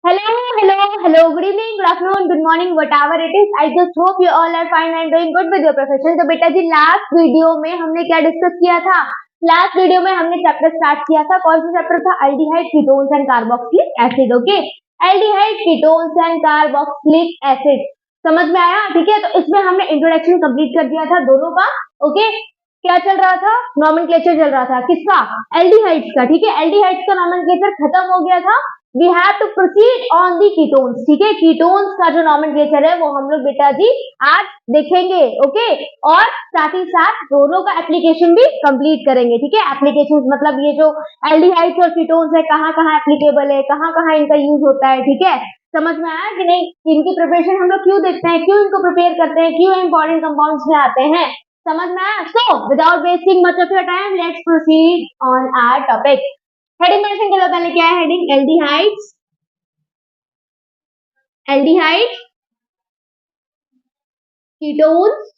Hello, hello, hello. Good evening, good afternoon, good morning, whatever it is. I just hope you all are fine and doing good with your profession. तो बेटा जी last video में हमने क्या discuss किया था? Last video में हमने chapter start किया था. कौन सा चैप्टर था? Aldehyde, ketones and carboxylic acid. Okay, aldehyde, ketones and carboxylic acid. समझ में आया? ठीक है. तो इसमें हमने इंट्रोडक्शन कंप्लीट कर दिया था दोनों का. ओके, क्या चल रहा था? नॉमेनक्लेचर चल रहा था. किसका? एल्डिहाइड्स का. ठीक है, एल्डिहाइड्स का नॉमेनक्लेचर खत्म हो गया था. We have to proceed on the ketones. ठीक है, कीटोन्स का जो नॉमेनक्लेचर है वो हम लोग बेटा जी आज देखेंगे. ओके, और साथ ही साथ दोनों का एप्लीकेशन भी कंप्लीट करेंगे. ठीक है, एप्लीकेशन मतलब ये जो एल्डिहाइड्स और कीटोन्स है कहाँ कहाँ एप्लीकेबल है, कहाँ कहाँ इनका यूज होता है. ठीक है, समझ में आया कि नहीं? इनकी प्रिपरेशन हम लोग क्यों देखते हैं, क्यों इनको प्रिपेयर करते हैं, क्यों इंपॉर्टेंट कंपाउंड्स में आते हैं. समझ में आया? So without wasting much of your time let's proceed on our topic. Heading mention करो पहले. क्या है heading? Aldehydes, aldehydes, ketones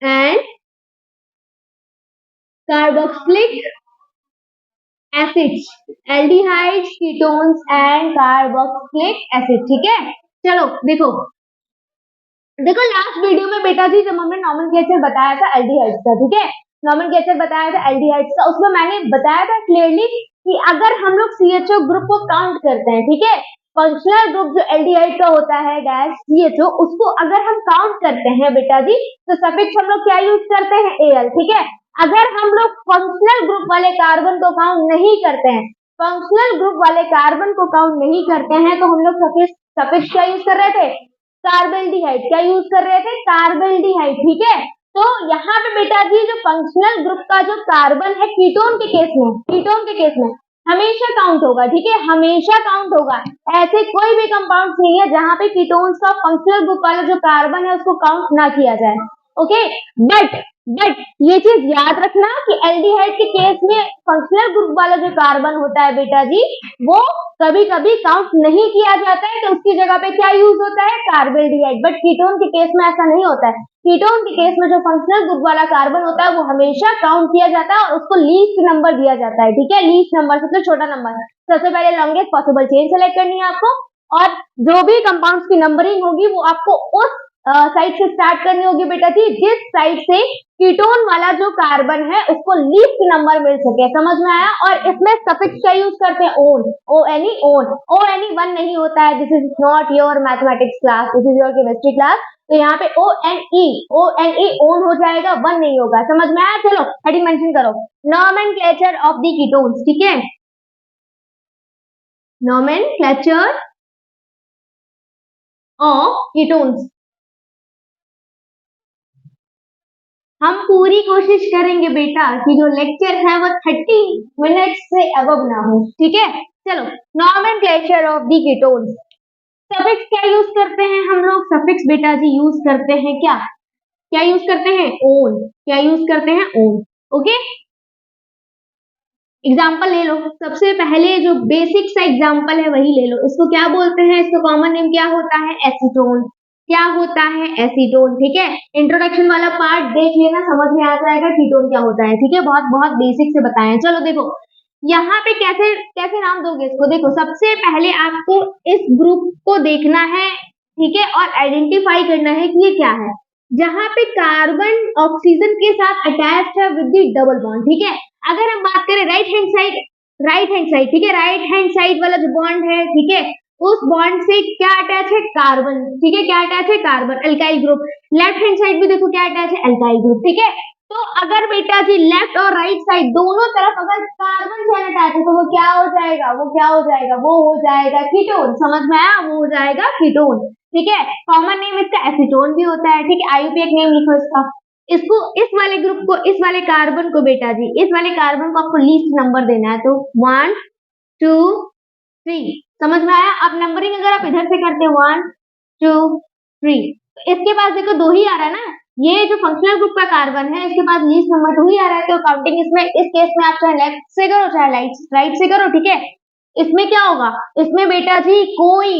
and carboxylic acids. Aldehydes, ketones and carboxylic acid. ठीक है, चलो देखो देखो लास्ट वीडियो में बेटा जी जब हमने नॉमेनक्लेचर बताया था एल्डिहाइड्स का, ठीक है, नॉमेनक्लेचर बताया था एल्डिहाइड्स का, उसमें मैंने बताया था क्लियरली कि अगर हम लोग CHO ग्रुप को काउंट करते हैं, ठीक है, फंक्शनल ग्रुप जो एल्डिहाइड का होता है डैश CHO, उसको अगर हम काउंट करते हैं बेटा जी तो सफिक्स हम लोग क्या यूज करते हैं? AL. ठीक है, अगर हम लोग फंक्शनल ग्रुप वाले कार्बन को काउंट नहीं करते हैं, फंक्शनल ग्रुप वाले कार्बन को काउंट नहीं करते हैं तो हम लोग सफिक्स क्या यूज कर रहे थे? कार्बेल्डिहाइड. क्या यूज कर रहे थे? कार्बेल्डिहाइड. ठीक है, तो यहाँ पे बेटा जी जो फंक्शनल ग्रुप का जो कार्बन है कीटोन के केस में हमेशा काउंट होगा. ठीक है, हमेशा काउंट होगा. ऐसे कोई भी कंपाउंड नहीं है जहां पे कीटोन्स का फंक्शनल ग्रुप वाला जो कार्बन है उसको काउंट ना किया जाए. ओके, बट ये चीज याद रखना कि एल्डिहाइड के केस में फंक्शनल ग्रुप वाला जो कार्बन होता है बेटा जी वो कभी कभी काउंट नहीं किया जाता है, तो उसकी जगह पे क्या यूज होता है? कार्बेल्डिहाइड. बट कीटोन के केस में ऐसा नहीं होता है. कीटोन के केस में जो फंक्शनल ग्रुप वाला कार्बन होता है वो हमेशा काउंट किया जाता है और उसको लीस्ट नंबर दिया जाता है. ठीक है, लीस्ट नंबर सबसे छोटा नंबर. सबसे पहले लॉन्गेस्ट पॉसिबल चेन सेलेक्ट करनी है आपको और जो भी कंपाउंड्स की नंबरिंग होगी वो आपको उस साइड से स्टार्ट करनी होगी बेटा जी जिस साइड से कीटोन वाला जो कार्बन है उसको लीस्ट नंबर मिल सके. समझ में आया? और इसमें सफिक्स का यूज करते हैं own. ONE, own. ONE one नहीं होता है. This is not your mathematics class, this is your chemistry class. तो यहाँ पे ONE ओन हो जाएगा, वन नहीं होगा. समझ में आया? चलो हेडिंग मेंशन करो. Nomenclature of the ketones. ठीक है, नॉमेनक्लेचर ऑफ कीटोन्स. हम पूरी कोशिश करेंगे बेटा कि जो लेक्चर है वो 30 मिनट्स से अबव ना हो. ठीक है, चलो nomenclature of the ketones. Suffix क्या यूज करते हैं हम लोग? सफिक्स बेटा जी यूज करते हैं क्या यूज करते हैं? ओन. क्या यूज करते हैं? ओन. ओके, एग्जाम्पल ले लो. सबसे पहले जो बेसिक सा एग्जाम्पल है वही ले लो. इसको क्या बोलते हैं? इसका कॉमन नेम क्या होता है? एसीटोन. क्या होता है? एसीटोन. ठीक है, इंट्रोडक्शन वाला पार्ट देख लेना, समझ में आ जाएगा कीटोन क्या होता है. ठीक है, बहुत बहुत बेसिक से बताएं. चलो देखो यहाँ पे कैसे कैसे नाम दोगे इसको. देखो सबसे पहले आपको इस ग्रुप को देखना है. ठीक है, और आइडेंटिफाई करना है कि ये क्या है. जहां पे कार्बन ऑक्सीजन के साथ अटैच्ड है विद द डबल बॉन्ड. ठीक है, अगर हम बात करें राइट हैंड साइड, ठीक है, राइट हैंड साइड वाला जो बॉन्ड है, ठीक है, उस बॉन्ड से क्या अटैच है? कार्बन. ठीक है, क्या अटैच है? Carbon. Alkyl group. Left hand side भी देखो क्या अटैच है? Alkyl group. ठीक है, तो अगर बेटा जी लेफ्ट और राइट साइड दोनों तरफ अगर कार्बन चेन अटैच है तो वो क्या हो जाएगा? वो हो जाएगा कीटोन. समझ में आया? वो हो जाएगा कीटोन. ठीक है, कॉमन नेम इसका एसीटोन भी होता है. ठीक है, IUPAC नेम लिखो इसका. इसको इस वाले ग्रुप को, इस वाले कार्बन को बेटा जी, इस वाले कार्बन को आपको लीस्ट नंबर देना है. तो 1 2 3. समझ में आया? अब नंबरिंग अगर आप इधर से करते हैं 1 2 3, इसके पास देखो 2 ही आ रहा है ना. ये जो फंक्शनल ग्रुप का कार्बन है इसके पास लीस्ट नंबर 2 ही आ रहा है. तो काउंटिंग इसमें इस केस में आप चाहे लेफ्ट से करो चाहे राइट से करो. ठीक है, इसमें क्या होगा? इसमें बेटा जी कोई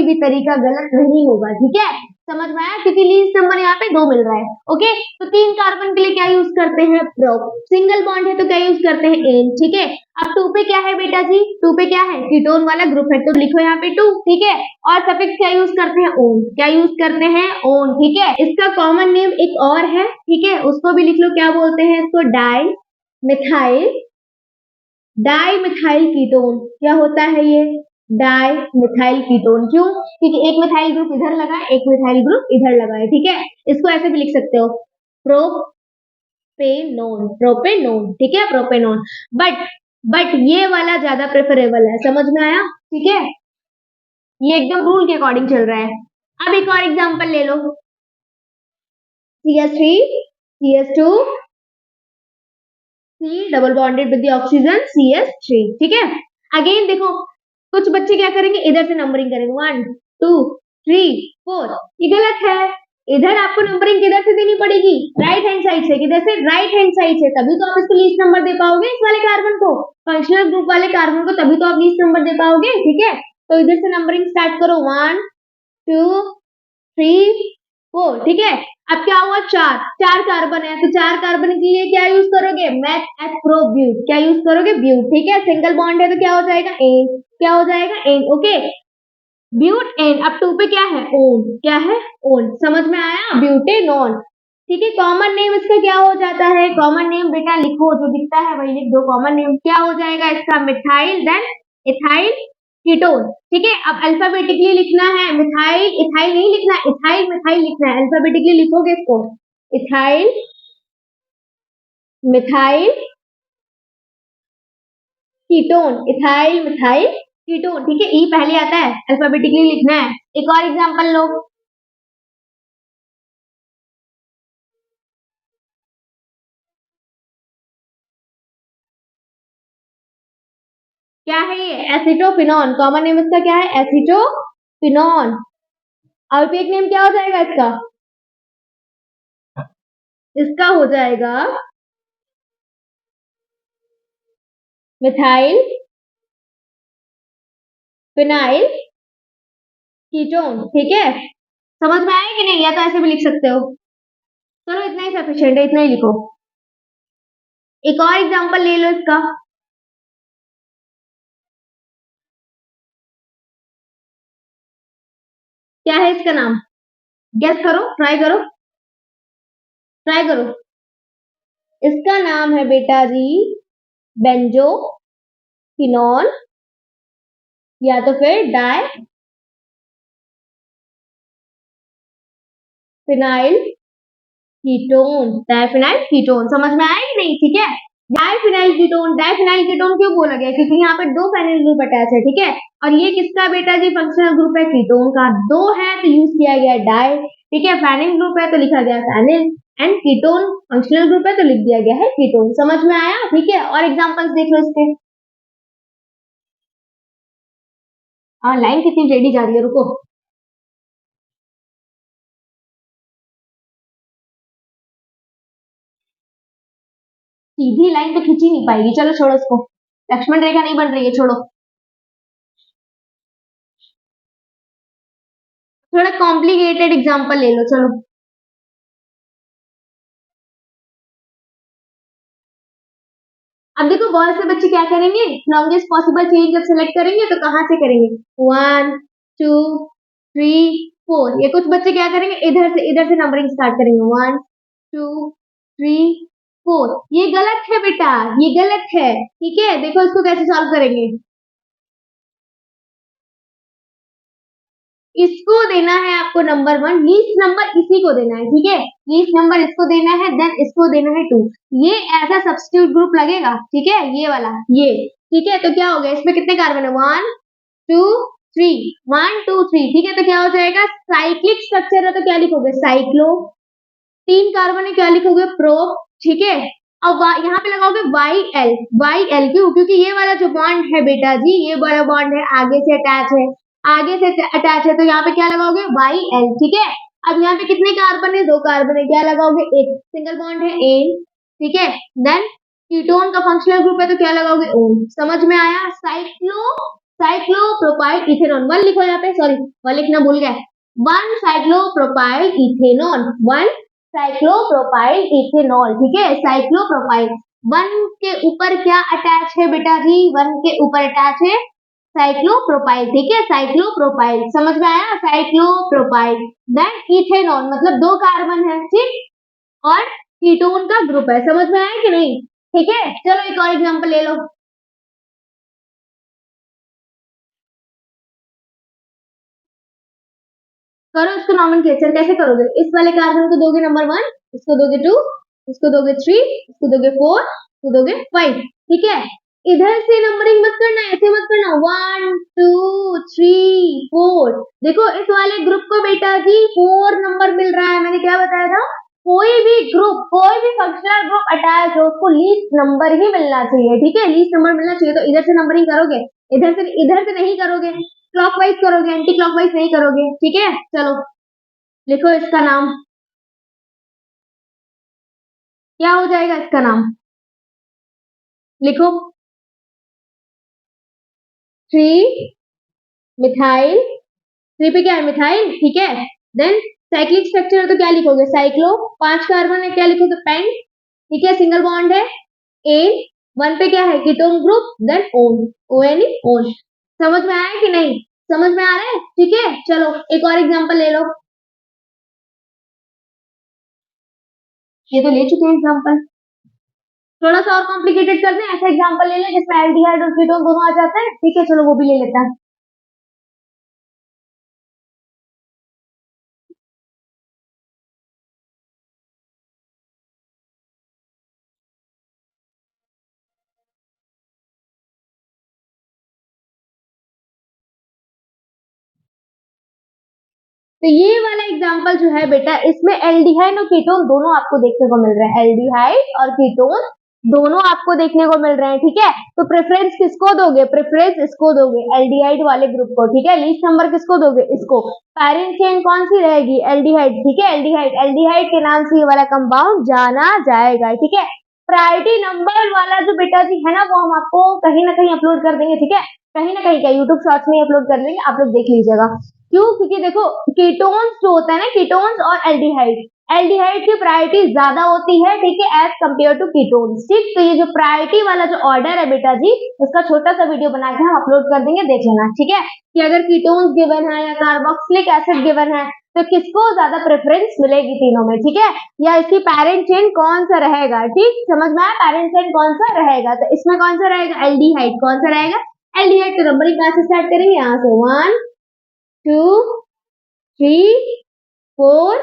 भी तरीका गलत नहीं होगा. ठीक है, समझ में आया, क्योंकि लीस्ट नंबर यहाँ पे 2 मिल रहा है। ओके, तो 3 कार्बन के लिए क्या यूज करते हैं, प्रोप। सिंगल बॉन्ड है तो क्या यूज करते हैं, एन। ठीक है, अब 2 पे क्या है बेटा जी, 2 पे क्या है, कीटोन वाला ग्रुप है, तो लिखो यहाँ पे 2। ठीक है, और सफिक्स क्या यूज करते हैं, ओन। क्या यूज करते हैं, ओन। ठीक है, इसका कॉमन नेम एक और है, ठीक है, उसको भी लिख लो, क्या बोलते हैं इसको, डाई मिथाइल कीटोन। क्या होता है ये, डाई मिथाइल कीटोन। क्यों, क्योंकि एक मिथाइल ग्रुप इधर लगा, एक मिथाइल ग्रुप इधर लगा है। ठीक है, इसको ऐसे भी लिख सकते हो, प्रोपेनोन। ठीक है, प्रोपेनोन। बट ये वाला ज्यादा प्रेफरेबल है, समझ में आया। ठीक है, ये एकदम रूल के अकॉर्डिंग चल रहा है। अब एक और एग्जांपल ले लो, CH3 CH2 C double bonded with the oxygen CH3। ठीक है, अगेन देखो, कुछ बच्चे क्या करेंगे, इधर से नंबरिंग करेंगे 1 2 3 4। ये गलत है, इधर आपको नंबरिंग किधर से देनी पड़ेगी, राइट हैंड साइड से। किधर से, राइट हैंड साइड से, तभी तो आप इसको लीस्ट नंबर दे पाओगे, इस वाले कार्बन को, फंक्शनल ग्रुप वाले कार्बन को, तभी तो आप लीस्ट नंबर दे पाओगे। ठीक है, तो इधर से नंबरिंग स्टार्ट करो, 1 2 3 4। ठीक है, अब क्या हुआ, 4 कार्बन है, तो 4 कार्बन के लिए क्या यूज करोगे, मेथ एथ प्रो ब्यूट। क्या यूज करोगे, ब्यूट। ठीक है, सिंगल बॉन्ड है तो क्या हो जाएगा, एन। क्या हो जाएगा, एन। Okay, ब्यूट N. अब 2 पे क्या है, ओन। क्या है, ओन। समझ में आया, ब्यूटेनॉन। ठीक है, कॉमन नेम इसका क्या हो जाता है, कॉमन नेम बेटा लिखो, जो दिखता है वही लिख दो। कॉमन नेम क्या हो जाएगा इसका, मिथाइल देन इथाइल कीटोन। ठीक है, अब अल्फाबेटिकली लिखना है, मिथाइल इथाइल नहीं लिखना, इथाइल मिथाइल लिखना है। अल्फाबेटिकली लिखोगे इसको, ethyl methyl ketone, ethyl methyl ketone. ठीक है, ई पहले आता है, अल्फाबेटिकली लिखना है। एक और एग्जांपल लो, क्या है ये, एसिटोफिनॉन। कॉमन नेम इसका क्या है, एसिटोफिनॉन। आयुर्वेदिक नेम क्या हो जाएगा इसका, इसका हो जाएगा मिथाइल फिनाइल कीटोन। ठीक है, समझ में आया कि नहीं, या तो ऐसे भी लिख सकते हो। चलो इतना ही सफिशिएंट है, इतना ही लिखो। एक और एग्जांपल ले लो इसका, क्या है इसका नाम, गेस करो, ट्राई करो, ट्राई करो। इसका नाम है बेटा जी बेंजोफिनॉल, या तो फिर diphenyl ketone. Diphenyl ketone, समझ में आया कि नहीं। ठीक है, डाइफिनाइल कीटोन क्यों बोला गया, क्योंकि यहाँ पे 2 फेनिल ग्रुप अटैच है। ठीक है, और ये किसका बेटा जी, फंक्शनल ग्रुप है कीटोन का। 2 है तो यूज किया गया डाई। ठीक है, फेनिल ग्रुप है तो लिखा गया phenyl, and ketone functional group है तो लिख दिया गया है कीटोन। समझ में आया। ठीक है, और एग्जाम्पल्स देख लो इसके। लाइन कितनी टेढ़ी जा रही है, रुको। सीधी लाइन तो खींची नहीं पाएगी, चलो छोड़ो इसको, लक्ष्मण रेखा नहीं बन रही है, छोड़ो। थोड़ा कॉम्प्लिकेटेड एग्जाम्पल ले लो, चलो। अब देखो, बहुत से बच्चे क्या करेंगे, लॉन्गेस्ट पॉसिबल चेन जब सेलेक्ट करेंगे तो कहाँ से करेंगे, 1 2 3 4। ये कुछ बच्चे क्या करेंगे, इधर से नंबरिंग स्टार्ट करेंगे, 1 2 3 4। ये गलत है बेटा, ये गलत है। ठीक है, देखो इसको कैसे सॉल्व करेंगे। इसको देना है आपको नंबर 1, लीस्ट नंबर इसी को देना है। ठीक है, लीस्ट नंबर इसको देना है, देन इसको देना है 2। ये ऐसा सब्स्टिट्यूट ग्रुप लगेगा। ठीक है, ये वाला, ये। ठीक है, तो क्या हो गया, इसमें कितने कार्बन है, 1 2 3, 1 2 3। ठीक है, तो क्या हो जाएगा, साइक्लिक स्ट्रक्चर है तो क्या लिखोगे, साइक्लो। 3 कार्बन है, क्या लिखोगे, प्रो। ठीक है, अब यहाँ पे लगाओगे वाई एल। क्यों, क्योंकि ये वाला जो बॉन्ड है बेटा जी, ये वाला बॉन्ड है आगे से अटैच है, तो यहाँ पे क्या लगाओगे, वाई एल। ठीक है, अब यहाँ पे कितने कार्बन है, 2 कार्बन है, क्या लगाओगे, एक। सिंगल बॉन्ड है, एन। ठीक है, देन कीटोन का फंक्शनल ग्रुप है तो क्या लगाओगे, ओन। समझ में आया, साइक्लोप्रोपाइल इथेनॉल। 1 लिखो यहाँ पे, सॉरी 1 लिखना भूल गया, 1 साइक्लोप्रोपाइल इथेनॉल, 1 साइक्लोप्रोपाइल इथेनॉल, ठीक है, साइक्लोप्रोपाइल। 1 के ऊपर क्या अटैच है बेटा जी, 1 के ऊपर अटैच है साइक्लोप्रोपाइल, ठीक है, साइक्लोप्रोपाइल, समझ में आया, साइक्लोप्रोपाइल। देन इथेनॉल मतलब 2 कार्बन है, ठीक, और कीटोन का ग्रुप है, समझ में आया कि नहीं, ठीक है। चलो एक और एग्जांपल ले लो, करो इसको नॉमेनक्लेचर, कैसे करोगे, इस वाले कार्बन को दोगे नंबर 1, इसको दोगे 2, इसको दोगे 3, इसको दोगे 4, इसको दोगे 5, ठीक है। इधर से नंबरिंग मत करना, ऐसे मत करना, 1 2 3 4, देखो इस वाले ग्रुप को बेटा जी 4 नंबर मिल रहा है, मैंने क्या बताया था, कोई भी ग्रुप, कोई भी फंक्शनल ग्रुप अटैच हो उसको लीस्ट नंबर ही मिलना चाहिए, ठीक है, लीस्ट नंबर मिलना चाहिए। तो इधर से नंबरिंग करोगे, इधर से नहीं करोगे, क्लॉकवाइज करोगे, एंटी क्लॉकवाइज नहीं करोगे, ठीक है। चलो लिखो इसका नाम, क्या हो जाएगा इसका नाम, लिखो 3 मिथाइल, 3 पे क्या है मिथाइल, ठीक है। देन साइक्लिक स्ट्रक्चर तो क्या लिखोगे, साइक्लो, 5 कार्बन है, क्या लिखोगे पेंट, ठीक है, सिंगल बॉन्ड है, एन, 1 पे क्या है ketone group, then one, O N one, समझ में आया कि नहीं, समझ में आ रहा है, ठीक है। चलो एक और एग्जांपल ले लो, ये तो ले चुके हैं एग्जांपल, थोड़ा सा और कॉम्प्लिकेटेड कर दें, ऐसा एग्जांपल ले लें जिसमें एल्डिहाइड और कीटोन दोनों आ जाते हैं, ठीक है, चलो वो भी ले लेते हैं। तो ये वाला एग्जांपल जो है बेटा, इसमें एल्डिहाइड और कीटोन दोनों आपको देखने को मिल रहे हैं, एल्डिहाइड और कीटोन दोनों आपको देखने को मिल रहे हैं, ठीक है। तो प्रेफरेंस किसको दोगे, प्रेफरेंस इसको दोगे, एल्डिहाइड वाले ग्रुप को, ठीक है। लीस्ट नंबर किसको दोगे, इसको। पैरेंट चेन कौन सी रहेगी, एल्डिहाइड, ठीक है, एल्डिहाइड, एल्डिहाइड के नाम से ये वाला कंपाउंड जाना जाएगा, ठीक है। प्रायोरिटी नंबर वाला जो बेटा जी है ना, वो हम आपको कहीं ना कहीं अपलोड कर देंगे, ठीक है, कहीं ना कहीं क्या यूट्यूब शॉर्ट्स में अपलोड कर देंगे, आप लोग देख लीजिएगा। क्यों, क्योंकि देखो कीटोन्स जो होता है ना, कीटोन्स और एल्डिहाइड, एल्डिहाइड की प्रायोरिटी ज्यादा होती है, ठीक है, एज कंपेयर टू कीटोन्स, ठीक। तो ये जो प्रायोरिटी वाला जो ऑर्डर है बेटा जी, उसका छोटा सा वीडियो बना के हम अपलोड कर देंगे, देख लेना, ठीक है, कि अगर कीटोन्स गिवन है या कार्बोक्सिलिक एसिड गिवन है तो किसको ज्यादा प्रेफरेंस मिलेगी तीनों में, ठीक है, या इसकी पैरेंट चेन कौन सा रहेगा, ठीक, समझ में आया, पैरेंट चेन कौन सा रहेगा, तो इसमें कौन सा रहेगा, एल्डिहाइड, कौन सा रहेगा, एल्डिहाइड। तो नंबरिंग कहां से स्टार्ट करेंगे, यहाँ से 1 2 3 4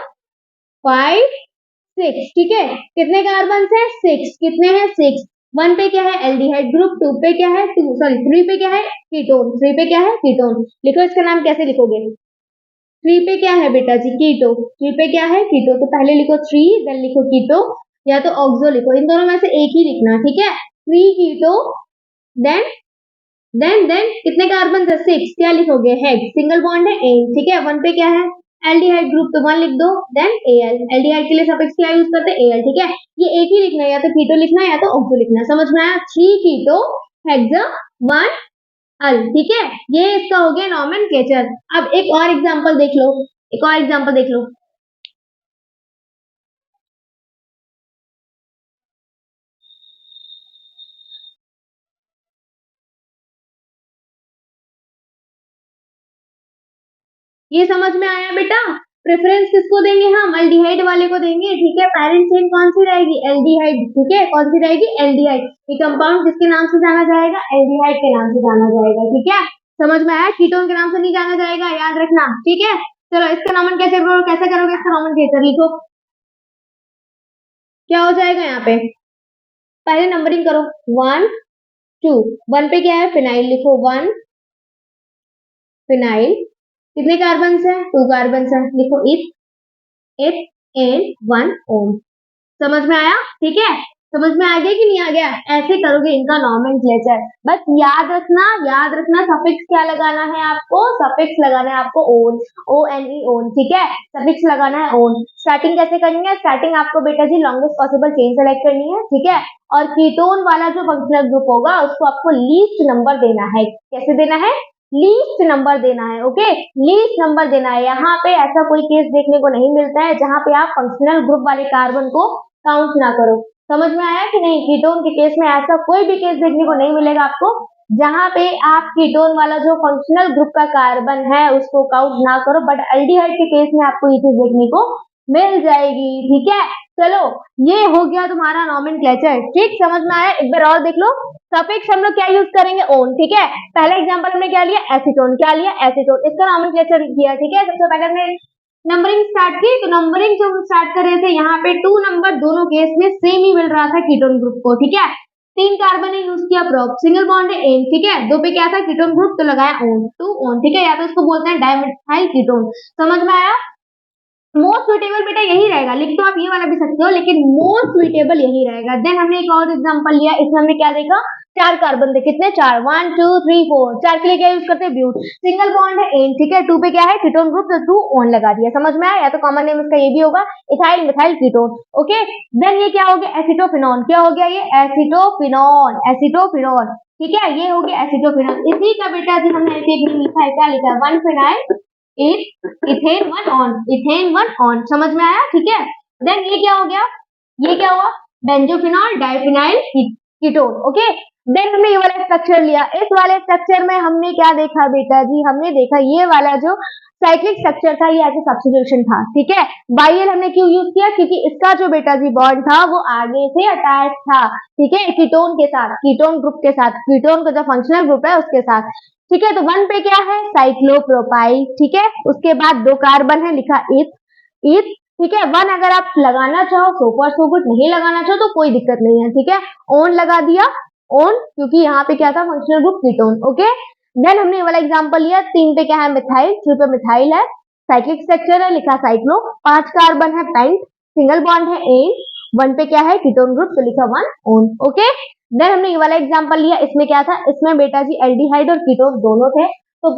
5 6, ठीक है, कितने कार्बन है 6, कितने हैं 6, 1 पे क्या है एल्डिहाइड ग्रुप, 2 पे क्या है 2 सॉरी 3 पे क्या है कीटोन, 3 पे क्या है कीटोन, लिखो इसका नाम कैसे लिखोगे, 3 पे क्या है बेटा जी कीटो, 3 पे क्या है कीटो, तो पहले लिखो 3 देन लिखो कीटो, या तो ऑक्सो लिखो, इन दोनों में से एक ही लिखना, ठीक है, 3 कीटो, देन देन कितने कार्बन है 6, क्या लिखोगे हेक्स, सिंगल बॉन्ड है एन, ठीक है, 1 पे क्या है एल्डिहाइड ग्रुप, तो 1 लिख दो, देन एल, एल्डिहाइड के लिए सफिक्स क्या यूज करते हैं एल, ठीक है, ये एक ही लिखना है, या तो कीटो लिखना है या तो ऑक्सो लिखना है, समझ में आया, 3 कीटो हेक्सा 1 अल, ठीक है, ये इसका हो गया नॉमेनक्लेचर। अब एक और एग्जांपल देख लो, एक और एग्जांपल देख लो, ये समझ में आया बेटा, प्रेफरेंस किसको देंगे हम, एल्डिहाइड वाले को देंगे, ठीक है, पैरेंट चेन कौन सी रहेगी, एल्डिहाइड, ठीक है, कौन सी रहेगी एल्डिहाइड, ये कंपाउंड किसके नाम से जाना जाएगा, एल्डिहाइड के नाम से जाना जाएगा, ठीक है, समझ में आया, कीटोन के नाम से नहीं जाना जाएगा, याद रखना, ठीक है। चलो इसका नामन कैसे करोगे इसका नॉमेनक्लेचर लिखो, क्या हो जाएगा यहाँ पे, पहले नंबरिंग करो 1 2, 1 पे क्या है फिनाइल, लिखो 1 फिनाइल, कितने कार्बन है 2 कार्बन है, लिखो इथ एंड 1 ओम, समझ में आया, ठीक है, समझ में आ गया कि नहीं आ गया, ऐसे करोगे इनका नॉमेनक्लेचर, बस याद रखना सफिक्स क्या लगाना है आपको, सफिक्स लगाना है आपको one, O N E one, ठीक है, सफिक्स लगाना है ओन। स्टार्टिंग कैसे करनी है, स्टार्टिंग आपको बेटा जी लॉन्गेस्ट पॉसिबल चेन सेलेक्ट करनी है, ठीक है, और कीटोन वाला जो फंक्शनल ग्रुप होगा उसको आपको लीस्ट नंबर देना है, कैसे देना है, लीस्ट नंबर देना है। ओके, लीस्ट नंबर देना है। यहाँ पे ऐसा कोई केस देखने को नहीं मिलता है जहाँ पे आप फंक्शनल ग्रुप वाले कार्बन को काउंट ना करो। समझ में आया कि नहीं? कीटोन के केस में ऐसा कोई भी केस देखने को नहीं मिलेगा आपको जहाँ पे आप कीटोन वाला जो फंक्शनल ग्रुप का कार्बन है उसको काउंट ना करो, बट एल्डिहाइड के केस में आपको ये चीज देखने को मिल जाएगी। ठीक है, चलो ये हो गया तुम्हारा नॉमेनक्लेचर। ठीक, समझ में आया? एक बार और देख लो। सफिक्स हम लोग क्या यूज करेंगे? ओन। ठीक है, पहला एग्जांपल हमने क्या लिया? एसीटोन। क्या लिया? एसीटोन। इसका नॉमेनक्लेचर किया। ठीक है, सबसे पहले हमने नंबरिंग स्टार्ट की, तो नंबरिंग जो हम स्टार्ट कर रहे थे यहाँ पे 2 नंबर दोनों केस में सेम ही मिल रहा था कीटोन ग्रुप को। ठीक है, 3 कार्बन ने यूज किया प्रोप, सिंगल बॉन्ड है एन। ठीक है, 2 पे क्या था? कीटोन ग्रुप, तो लगाया ओन, 2 ओन। ठीक है, या तो इसको बोलते हैं डाइमेथाइल कीटोन। समझ में आया? मोस्ट सुटेबल बेटा यही रहेगा, लिख तो आप ये वाला भी सकते हो, लेकिन मोस्ट सुटेबल यही रहेगा। देन हमने एक और एग्जांपल लिया, इसमें हमने क्या देखा? 4 कार्बन थे, कितने? 4, 1 2 3 4। 4 के लिए क्या यूज करते हैं? ब्यूट। सिंगल बॉन्ड है एन। ठीक है, 2 पे क्या है? कीटोन ग्रुप, तो 2 ऑन लगा दिया। समझ में आया? या तो कॉमन नेम इसका ये भी होगा, ethyl methyl ketone. Okay, then ये क्या हो गया? एसिटोफिनॉन। क्या हो गया ये? एसिटोफिनॉन। एसिटोफिनॉन। ठीक है, ये हो गया एसिटोफिनॉन। इसी का बेटा जी हमने एक लिखा है, क्या लिखा है? 1 phenyl ethane 1 on, ethane 1 on. समझ में आया? ठीक है, देन ये क्या हो गया? ये क्या हुआ? बेंजोफिनॉल डाइफिनाइल कीटोन। ओके, देन हमने ये वाला स्ट्रक्चर लिया। इस वाले स्ट्रक्चर में हमने क्या देखा बेटा जी? हमने देखा ये वाला जो साइक्लिक स्ट्रक्चर था ये ऐसे सब्स्टिट्यूशन था। ठीक है, बाइल हमने क्यों यूज किया? क्योंकि इसका जो बेटा जी बॉन्ड था वो आगे से अटैच था। ठीक है, कीटोन के साथ, कीटोन ग्रुप के साथ, कीटोन का जो फंक्शनल ग्रुप है उसके साथ। ठीक है, तो 1 पे क्या है? साइक्लोप्रोपाइल। ठीक है, उसके बाद 2 कार्बन है, लिखा इथ, इथ। ठीक है, 1 अगर आप लगाना चाहो सो फॉर सो गुड, नहीं लगाना चाहो तो कोई दिक्कत नहीं है। ठीक है, ओन लगा दिया, ओन, क्योंकि यहाँ पे क्या था? Functional group ketone. Okay, then हमने ये वाला एग्जांपल लिया। 3 पे क्या है? मिथाइल। 3 पे मिथाइल है, साइक्लिक स्ट्रक्चर है, लिखा साइक्लो। 5 कार्बन है, पेंट, सिंगल बॉन्ड है एन। 1 पे क्या है? कीटोन ग्रुप, तो लिखा 1 ओन। ओके, देन हमने ये वाला एग्जांपल लिया। इसमें क्या था? इसमें बेटा जी एल्डिहाइड और कीटोन दोनों थे, तो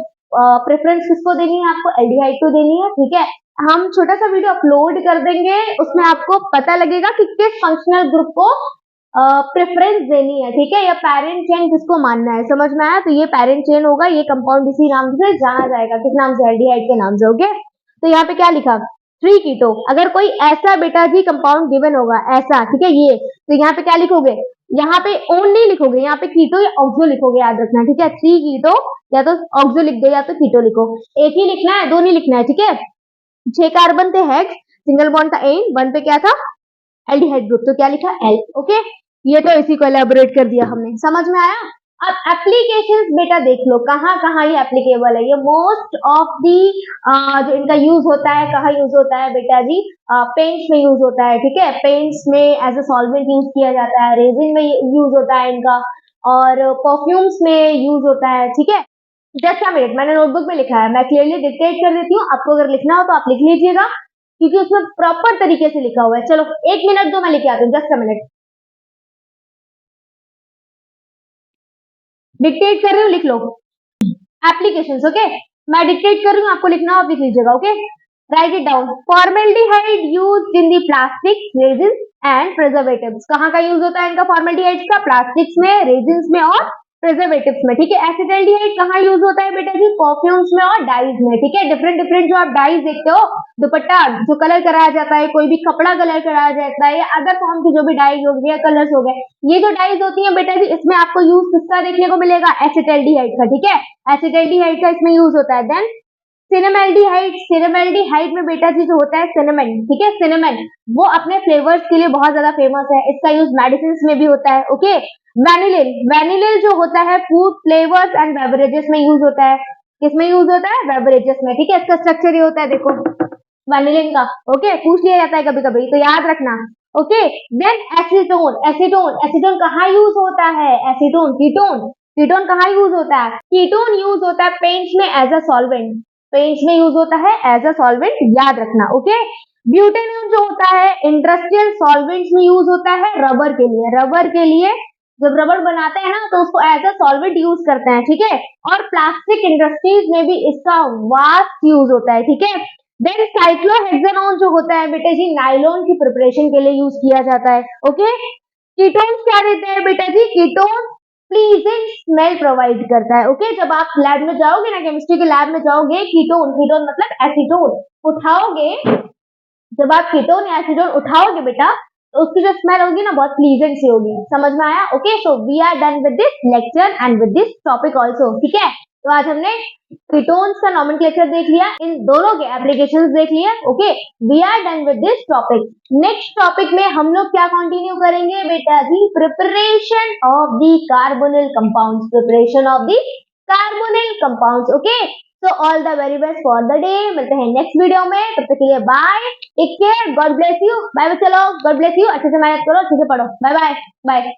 प्रेफरेंस किसको देनी है? आपको एल्डिहाइड को देनी है। ठीक है, हम छोटा सा वीडियो अपलोड कर देंगे, उसमें आपको पता लगेगा कि किस फंक्शनल ग्रुप को प्रेफरेंस देनी है। ठीक है, या पेरेंट चेन किसको मानना है। समझ में आया? तो ये पेरेंट चेन होगा, ये कंपाउंड इसी नाम से जाना जाएगा। किस नाम से? एल्डिहाइड के नाम से। ओके, तो यहाँ पे क्या लिखा? 3 कीटो। अगर कोई ऐसा बेटा जी कंपाउंड गिवन होगा ऐसा, ठीक है, ये, तो यहाँ पे क्या लिखोगे? यहाँ पे ओन नहीं लिखोगे, यहाँ पे कीटो या ऑक्सो लिखोगे, याद रखना। ठीक है, 3 कीटो, या तो ऑक्सो लिख दो या तो कीटो लिखो, एक ही लिखना है, 2 नहीं लिखना है। ठीक है, 6 कार्बन थे, हेक्स, सिंगल बॉन्ड था एन, 1 पे क्या था? एल्डिहाइड ग्रुप, तो क्या लिखा? एल। ओके, ये तो इसी को एलेबोरेट कर दिया हमने। समझ में आया? अब एप्लीकेशंस बेटा देख लो, कहाँ कहाँ ये एप्लीकेबल है। ये मोस्ट ऑफ दी जो इनका यूज होता है, कहाँ यूज होता है बेटा जी? पेंट्स में यूज होता है। ठीक है, पेंट्स में एज अ सॉल्वेंट यूज किया जाता है, रेजिन में यूज होता है इनका, और परफ्यूम्स में यूज होता है। ठीक है, जस्ट अ मिनट, मैंने नोटबुक में लिखा है, मैं क्लियरली डिक्टेट कर देती हूँ, आपको अगर लिखना हो तो आप लिख लीजिएगा, क्योंकि उसमें प्रॉपर तरीके से लिखा हुआ है। चलो 1 मिनट दो, मैं लिख आती हूँ, जस्ट अ मिनट। डिक्टेट कर रही हूँ, लिख लो। एप्लीकेशंस। ओके, मैं डिक्टेट कर रही हूँ, आपको लिखना हो आप लिख लीजिएगा। Okay, right it down. Formaldehyde used in the plastic, resin and preservatives. कहाँ का यूज होता है इनका फॉर्मेल्डिहाइड का? प्लास्टिक्स में, रेजिन्स में और प्रिजर्वेटिव्स में। ठीक है, एसिटाल्डिहाइड कहाँ यूज होता है बेटा जी? परफ्यूम्स में और डाइज में। ठीक है, डिफरेंट डिफरेंट जो आप डाइज देखते हो, दुपट्टा जो कलर कराया जाता है, कोई भी कपड़ा कलर कराया जाता है, या अदर फॉर्म की जो भी डाइज हो गई, कलर्स हो गए, ये जो डाइज होती है बेटा जी, इसमें आपको यूज किसका देखने को मिलेगा? एसिटाल्डिहाइड का। ठीक है, एसिटाल्डिहाइड का इसमें यूज होता है। देन सिनेमैल्डिहाइड, सिनेमैल्डिहाइड में बेटा जी जो होता है सिनेमन। ठीक है, सिनेमन वो अपने फ्लेवर्स के लिए बहुत ज्यादा फेमस है, इसका यूज मेडिसिन में भी होता है। ओके, वैनिलिन, वैनिलिन जो होता है फूड फ्लेवर्स एंड बेवरेजेस में यूज होता है। किसमें यूज होता है? बेवरेजेस में। ठीक है, इसका स्ट्रक्चर ये होता है, देखो वैनिलिन का। ओके, पूछ लिया जाता है कभी कभी, तो याद रखना। Okay, then acetone, acetone, acetone कहाँ यूज होता है? एसीटोन, कीटोन, कीटोन कहाँ यूज होता है? कीटोन यूज होता है पेंट्स में एज अ सॉल्वेंट, पेंट्स में यूज होता है एज अ सॉल्वेंट, याद रखना। ओके, ब्यूटेनॉन जो होता है इंडस्ट्रियल सॉल्वेंट्स में यूज होता है रबर के लिए, रबर के लिए जब रबर बनाते हैं ना तो उसको एज अ सॉल्वेंट यूज करते हैं। ठीक है, और प्लास्टिक इंडस्ट्रीज में भी इसका वास्ट यूज होता है। ठीक है, देन साइक्लोहेक्सेनोन जो होता है बेटा जी नायलॉन की प्रिपरेशन के लिए यूज किया जाता है। ओके, कीटोन्स क्या रहते हैं बेटा जी? कीटोन प्लीजेंट स्मेल प्रोवाइड करता है। ओके, जब आप लैब में जाओगे ना, केमिस्ट्री के लैब में जाओगे, कीटोन, कीटोन मतलब एसीटोन उठाओगे, जब आप कीटोन या एसीटोन उठाओगे बेटा, तो उसकी जो स्मेल होगी ना बहुत प्लीजेंट सी होगी। समझ में आया? Okay, so we are done with this lecture and with this topic also. ठीक है, तो आज हमने कीटोन्स का नॉमेनक्लेचर देख लिया, इन दोनों के एप्लीकेशंस देख लिए। Okay, we are done with this topic. Next topic में हम लोग क्या कंटिन्यू करेंगे बेटा जी? Preparation of the carbonyl compounds, preparation of the carbonyl compounds. Okay, so all the very best for the day. मिलते हैं नेक्स्ट वीडियो में, तब तक के लिए bye, take care, God bless you. Bye, चलो, गॉड ब्लेस यू, अच्छे से मेहनत करो, अच्छे से पढ़ो, बाय बाय बाय।